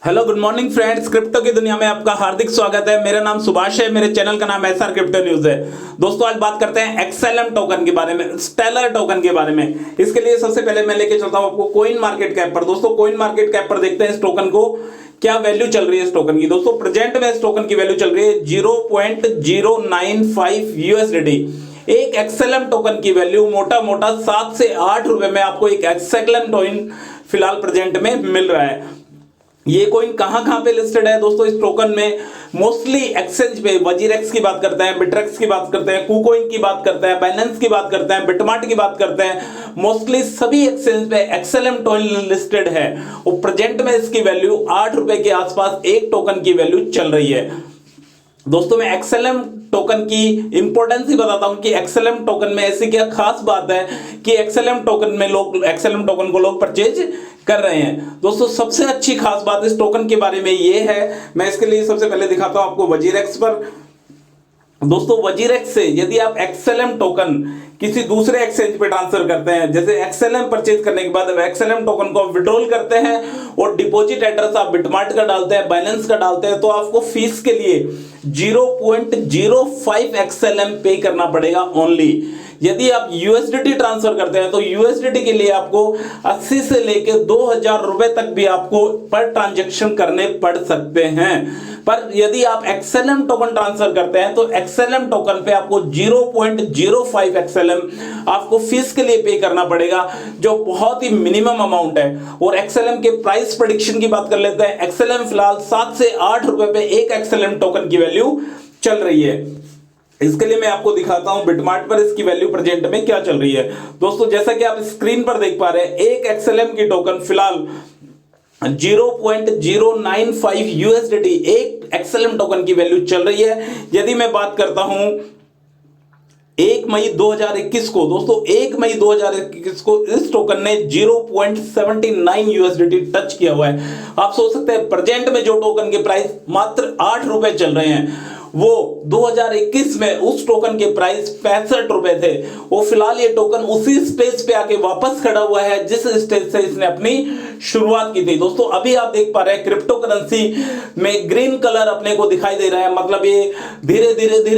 Hello good morning friends, crypto की दुनिया में आपका हार्दिक स्वागत है। मेरा नाम सुभाष है, मेरे चैनल का नाम एसआर क्रिप्टो न्यूज है। दोस्तों आज बात करते हैं एक्सएलएम टोकन के बारे में, स्टेलर टोकन के बारे में। इसके लिए सबसे पहले मैं लेके चलता हूं आपको कोइन मार्केट कैप पर। दोस्तों कोइन मार्केट कैप पर देखते हैं इस टोकन को क्या वैल्यू चल रही है इस टोकन की। दोस्तों प्रेजेंट में इस टोकन की वैल्यू चल रही है 0.095 यूएसडीटी। एक एक्सएलएम टोकन की वैल्यू मोटा मोटा 7 से 8 रुपए में आपको एक एक्सएलएम टोकन फिलहाल प्रेजेंट में मिल रहा है। ये कॉइन कहां पे लिस्टेड है दोस्तों? इस टोकन में मोस्टली एक्सचेंज पे वजीरेक्स की बात करते हैं, बिटरेक्स की बात करते हैं, कुकॉइन की बात करते हैं, बाइनेंस की बात करते हैं, बिटमार्ट की बात करते हैं। मोस्टली सभी एक्सचेंज पे एक्सएलएम टोकन लिस्टेड है और प्रेजेंट में इसकी वैल्यू 8 रुपए के आसपास एक टोकन की वैल्यू चल रही है। दोस्तों मैं एक्सएलएम टोकन की इंपॉर्टेंस ही बताता हूं कि एक्सएलएम टोकन में ऐसी क्या खास बात है कि एक्सएलएम टोकन में लोग एक्सएलएम टोकन को लोग परचेज कर रहे हैं। दोस्तों सबसे अच्छी खास बात इस टोकन के बारे में ये है, मैं इसके लिए सबसे पहले दिखाता हूं आपको वजीरेक्स पर। दोस्तों वजीरेक्स से यदि आप एक्सएलएम टोकन किसी दूसरे एक्सचेंज पे ट्रांसफर करते हैं, जैसे एक्सएलएम परचेज करने के बाद एक्सएलएम टोकन को विड्रॉल करते हैं और डिपॉजिट एड्रेस आप बिटमार्ट का डालते हैं, बाइनेंस का डालते हैं, तो आपको फीस के लिए 0.05 एक्सएलएम पे करना पड़ेगा ओनली। यदि आप यूएसडीटी ट्रांसफर करते हैं तो यूएसडीटी के लिए आपको 80 से लेकर 2000 रुपए तक भी आपको पर ट्रांजैक्शन करने पड़ सकते हैं। पर यदि आप एक्सएलएम टोकन ट्रांसफर करते हैं तो एक्सएलएम टोकन पे आपको 0.05 एक्सएलएम आपको फीस के लिए पे करना पड़ेगा, जो बहुत ही मिनिमम अमाउंट है। और एक्सएलएम के प्राइस प्रेडिक्शन की बात कर लेते हैं। एक्सएलएम फिलहाल 7 से 8 रुपए पे एक एक्सएलएम टोकन की वैल्यू चल रही है। इसके लिए मैं आपको दिखाता हूं बिटमार्ट पर इसकी वैल्यू प्रेजेंट में क्या चल रही है। दोस्तों जैसा कि आप स्क्रीन पर देख पा रहे हैं, एक एक्सएलएम की टोकन फिलहाल 0.095 यूएसडीटी एक एक्सएलएम टोकन की वैल्यू चल रही है। यदि मैं बात करता हूं 1 मई 2021 को, दोस्तों 1 मई 2021 को इस टोकन ने 0.79 यूएसडीटी टच किया हुआ है। आप सोच सकते हैं प्रेजेंट में जो टोकन के प्राइस मात्र 8 रुपए चल रहे हैं, वो 2021 में उस टोकन के प्राइस 65 रुपए थे। वो फिलहाल ये टोकन उसी स्टेज पे आके वापस खड़ा हुआ है जिस स्टेज से इसने अपनी शुरुआत की थी। दोस्तों अभी आप देख पा रहे हैं क्रिप्टो करेंसी में ग्रीन कलर अपने को दिखाई दे रहा है, मतलब ये धीरे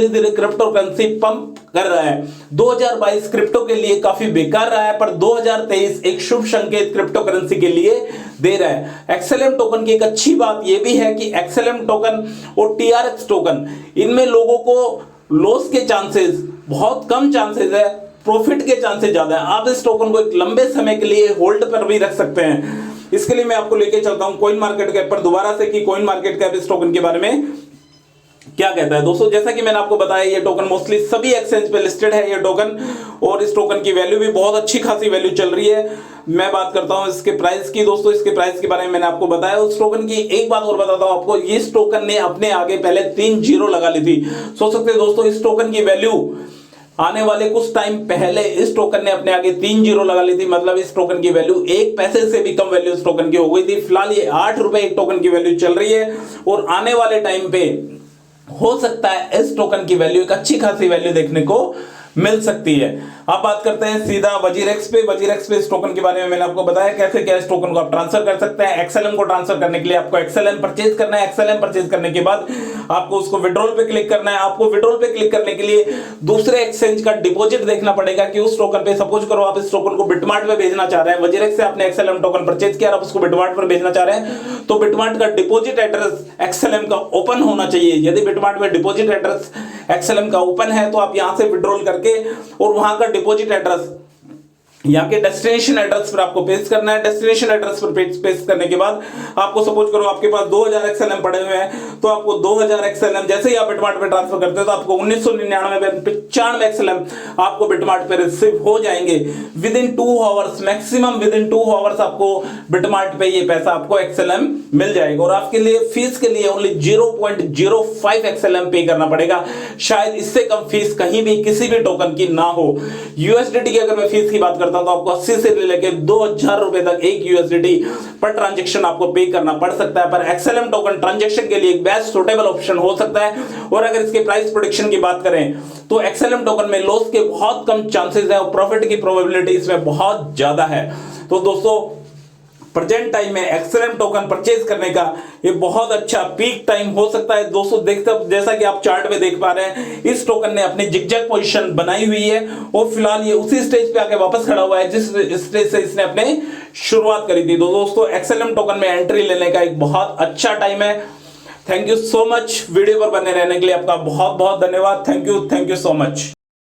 धीरे क्रिप्टो करेंसी पंप कर रहा है। 2022 क्रिप्टो के लिए काफी बेकार रहा है, पर 2023 एक शुभ संकेत क्रिप्टो करेंसी के लिए दे रहा है। एक्सएलएम टोकन की एक अच्छी बात यह भी है कि एक्सएलएम टोकन और टीआरएक्स टोकन, इनमें लोगों को लॉस के चांसेस बहुत कम चांसेस है, प्रॉफिट के चांसेस ज्यादा है। आप इस टोकन को एक लंबे समय के लिए होल्ड पर भी रख सकते हैं। इसके लिए मैं आपको लेके चलता हूं कोइन मार्केट कैप पर दोबारा से कि कोइन मार्केट कैप इस टोकन के बारे में क्या कहता है। दोस्तों जैसा कि मैंने आपको बताया, ये टोकन मोस्टली सभी एक्सचेंज पे लिस्टेड है ये टोकन, और इस टोकन की वैल्यू भी बहुत अच्छी खासी वैल्यू चल रही है। मैं बात करता हूं इसके प्राइस की। दोस्तों इसके प्राइस के बारे में मैंने आपको बताया। उस टोकन की एक बात और बताता हूं आपको, इस टोकन ने अपने आगे पहले 3 जीरो लगा ली थी। सोच सकते हैं दोस्तों इस टोकन की वैल्यू आने वाले कुछ टाइम पहले इस टोकन ने अपने आगे 3 जीरो लगा ली थी, मतलब इस टोकन की वैल्यू 1 पैसे से भी कम वैल्यू इस टोकन की हो गई थी। फिलहाल ये 8 रुपए एक टोकन की वैल्यू चल रही है और आने वाले टाइम पे हो सकता है इस टोकन की वैल्यू एक अच्छी खासी वैल्यू देखने को मिल सकती है। अब बात करते हैं सीधा वजीरेक्स पे। वजीरेक्स पे इस टोकन के बारे में मैंने आपको बताया कैसे क्या इस टोकन को आप ट्रांसफर कर सकते हैं। एक्सएलएम को ट्रांसफर करने के लिए आपको एक्सएलएम परचेज करना है। एक्सएलएम परचेज करने के बाद आपको उसको विड्रॉल पे क्लिक करना है। आपको विड्रॉल पे क्लिक करने के लिए दूसरे एक्सचेंज का डिपॉजिट देखना पड़ेगा कि उस टोकन पे, सपोज करो आप इस टोकन को बिटमार्ट पे भेजना चाह रहे हैं, वजीरेक्स से आपने एक्सएलएम टोकन परचेज किया और आप उसको बिटमार्ट पर भेजना चाह रहे हैं, तो बिटमार्ट का डिपॉजिट एड्रेस एक्सएलएम का ओपन होना चाहिए। यदि बिटमार्ट में डिपॉजिट एड्रेस एक्सएलएम का ओपन है तो आप यहां से विड्रॉल करके और वहां का डिपॉजिट एड्रेस यहाँ के डेस्टिनेशन एड्रेस पर आपको पेस्ट करना है। डेस्टिनेशन एड्रेस पर पेस्ट करने के बाद आपको सपोज करो आपके पास 2000 एक्सएलएम पड़े हुए हैं, तो आपको 2000 एक्सएलएम जैसे ही आप बिटमार्ट पे ट्रांसफर करते हो तो आपको 1999 में 95 एक्सएलएम आपको बिटमार्ट पे रिसीव हो जाएंगे with in 2 hours, maximum with in 2 hours आपको बिटमार्ट पे ये पैसा आपको एक्सएलएम मिल जाएगा। और आपके लिए फीस के लिए ओनली 0.05 एक्सएलएम पे करना पड़ेगा। शायद इससे कम फीस कहीं भी किसी भी टोकन की ना हो। यूएसडीटी की अगर मैं फीस की बात करता हूं तो आपको 80 से लेकर 2000 रुपए तक एक यूएसडीटी पर ट्रांजैक्शन आपको पे करना पड़ सकता है। पर एक्सएलएम टोकन ट्रांजैक्शन के लिए एक बेस्ट सुटेबल ऑप्शन हो सकता है। और अगर इसके प्राइस प्रेडिक्शन की बात करें तो एक्सएलएम टोकन में लॉस के बहुत कम चांसेस है और प्रॉफिट की प्रोबेबिलिटी इसमें बहुत ज्यादा है। तो दोस्तों प्रेजेंट टाइम में एक्सएलएम टोकन परचेज करने का ये बहुत अच्छा पीक टाइम हो सकता है दोस्तों। देखते जैसा कि आप चार्ट में देख पा रहे हैं, इस टोकन ने अपनी जिगजैग पोजीशन बनाई हुई है और फिलहाल ये उसी स्टेज पे आके वापस खड़ा हुआ है जिस स्टेज से इसने अपने शुरुआत करी थी। तो दोस्तों एक्सएलएम टोकन में एंट्री लेने का एक बहुत अच्छा टाइम है। Thank you so much, video पर बने रहने के लिए आपका बहुत बहुत धन्यवाद। Thank you so much.